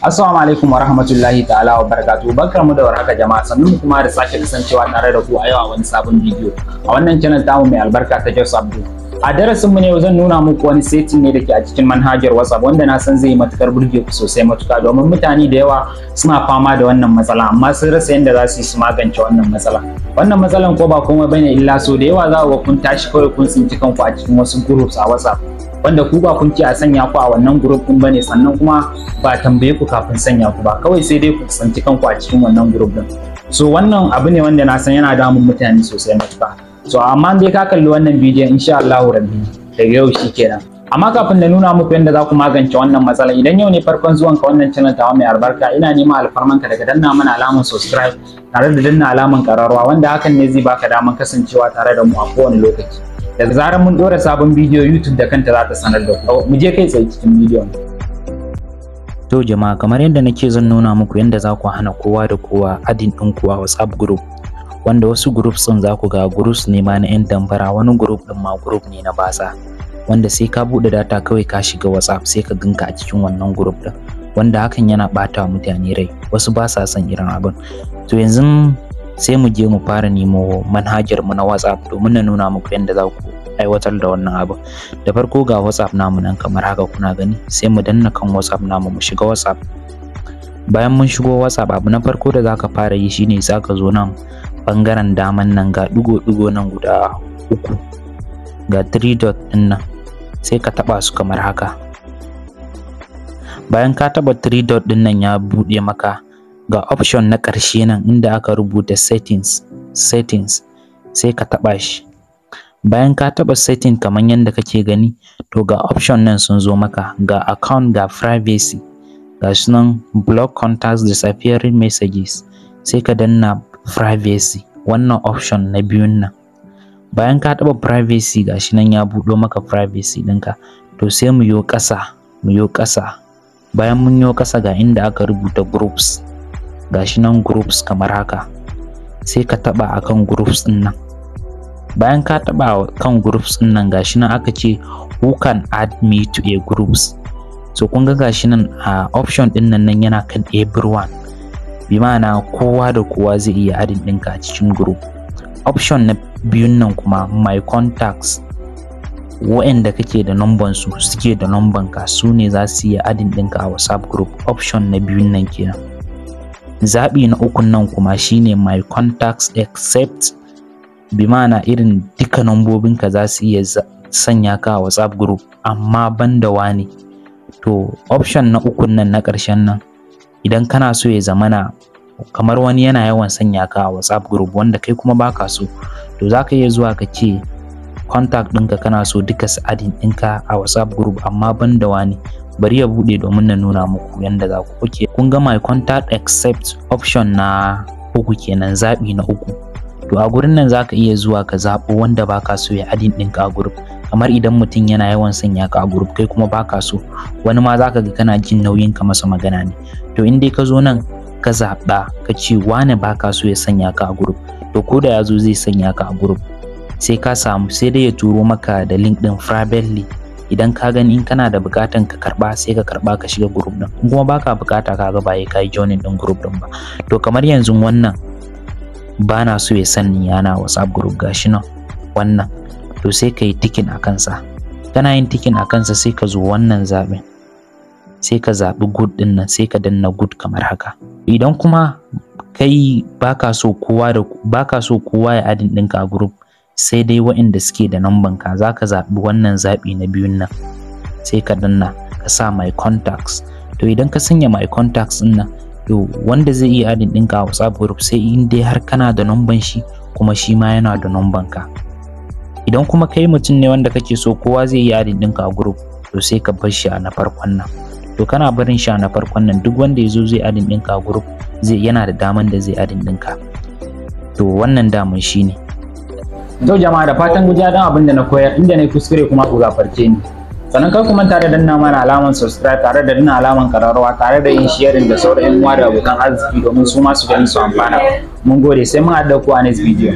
Assalamu alaikum wa rahmatullahi ta'ala wa barakatuhu. Barkanmu da warhaka jama'a, sannu kuma da sake kasancewa tare da ku a yau a wani sabon bidiyo a wannan channel tamu mai albarka ta Jos Abdul. A darasin mu ne yau zan nuna muku wani setting ne dake a cikin manhajar WhatsApp wanda na san zai yi matukar burge ku sosai matuka, domin mutane da yawa suna fama da wannan matsala amma sun rasa yadda za su yi su magance wannan matsala. Wannan matsalan ko ba komai bane illa so da yawa za ku kun tashi kawai kun tsinci kanku a cikin wasu groups a WhatsApp wanda ku ba kun ce a sanya ku a wannan group din bane, sannan kuma ba tambaye ku kafin sanya ku ba, kawai sai dai ku tsinci kanku a cikin wannan group din. So wannan abu ne wanda na san yana damun mutane sosai matuka. So amma dai ka kalli wannan bidiyon insha Allah rabbi daga yau shikenan. Amma kafin da nuna muku yadda za ku magance wannan matsala, idan yau ne farkon zuwan ka wannan channel tawa mai albarka, ina neman alfarman ka daga danna mana alamar subscribe tare da danna alamar kararrawa, wanda hakan ne zai baka daman kasancewa tare da mu a kowane lokaci. Da zarar mun dora sabon bidiyo YouTube da kanta za ta sanar da ku. Mu je kai tsaye cikin bidiyon. To jama'a, kamar yadda nake zan nuna muku yadda za ku hana kowa da kowa adin ɗin ku a WhatsApp group, wanda wasu groups ɗin za ku ga groups ne ma na 'yan damfara, wani group ɗin ma group ne na basa, wanda sai ka buɗe data kawai ka shiga WhatsApp sai ka ganka a cikin wannan group ɗin, wanda hakan yana ɓata wa mutane rai, wasu ba sa son irin abin. To yanzu sai mu je mu fara nemo manhajar mu na WhatsApp domin na nuna muku yadda za ku aiwatar da wannan abu. Da farko ga WhatsApp namu nan kamar haka kuna gani, sai mu danna kan WhatsApp namu mu shiga WhatsApp. Bayan mun shigo WhatsApp, abu na farko da zaka fara yi shine zaka zo nan bangaren daman nan ga digo nan guda 3 ga 3 dot din nan, sai ka taba su kamar haka. Bayan ka taba 3 dot din nan ya bude maka, ga option na ƙarshe nan inda aka rubuta settings sai ka taba shi. Bayan ka taba setting kamar yadda kake gani, to ga option nan sun zo maka, ga account, ga privacy, ga sunan block contacts, disappearing messages, sai ka danna privacy, wannan option na biyun nan. Bayan ka taba privacy gashi nan ya buɗo maka privacy ɗinka, to sai mu yo ƙasa. Bayan mun yo ƙasa ga inda aka rubuta groups, gashi nan groups kamar haka, sai ka taba akan groups ɗin nan. Bayan ka taba kan groups ɗin nan gashi nan aka ce who can add me to a groups. So kun ga gashi nan a option ɗin nan yana kan everyone, bi ma'ana kowa da kowa zai iya adding ɗinka a cikin group. Option na biyun nan kuma my contacts, wa'anda kake da number su suke da number ka, su ne za su iya adding ɗinka a WhatsApp group. Option na biyun nan kenan. Zaɓi na ukun nan kuma shine my contacts except, bi ma'ana irin duka nambobinka za su iya sanya ka a WhatsApp group amma banda wani. To option na ukun nan na ƙarshen nan, idan kana so ya zamana kamar wani yana yawan sanya ka a WhatsApp group wanda kai kuma baka so, to zaka iya zuwa ka ce contact ɗinka kana so duka su adding ɗinka a WhatsApp group amma banda wani. Bari ya bude domin na nuna muku yanda za ku kuke. Kun ga my contact except option na uku kenan, zaɓi na uku. To a gurin nan zaka iya zuwa ka zaɓo wanda baka so ya adding ɗinka a group. Kamar idan mutum yana yawan sanya ka a group kai kuma baka so, wani ma zaka ga kana jin nauyin ka masa magana ne, to in dai ka zo nan ka zaɓa ka ce wane baka so ya sanya ka a group, to ko da ya zo zai sanya ka a group sai ka samu, sai dai ya turo maka da link ɗin privately. Idan ka gani in kana da bukatan ka karba sai ka karba ka shiga group din, in kuma baka bukata kaga ba ya kai joining din group din ba. To kamar yanzu wannan bana so ya sani yana WhatsApp group, gashi nan wannan, to sai kai ticking a kansa. Kana yin ticking a kansa sai ka zo wannan zaɓin, sai ka zaɓi good din nan, sai ka danna good kamar haka. Idan kuma kai baka so kowa ya adding ɗinka a group, sai dai waɗanda suke da numban ka, za ka zaɓi wannan zaɓi na biyun nan, sai ka danna ka sa my contacts. To idan ka sanya my contacts ɗin nan, to wanda zai iya adding ɗinka a WhatsApp group sai in dai har kana da numban shi kuma shi ma yana da numban ka. Idan kuma kai mutum ne wanda kake so kowa zai iya adding ɗinka a group, to sai ka bar shi a na farkon nan. To kana barin shi a na farkon nan, duk wanda ya zo zai adding ɗinka a group yana da daman da zai adding ɗinka. To wannan daman shi ne. To jama'a, da fatan guji dan abin da na koyar, inda na kuskure kuma ku gafarce ni. Sannan kar ku manta da danna mana alamar subscribe tare da danna alamar kararrawa tare da yin sharing da sauran yan uwa da abokan arziki domin su ma su gani su amfana. Mun gode, sai mun haɗa ku a next video.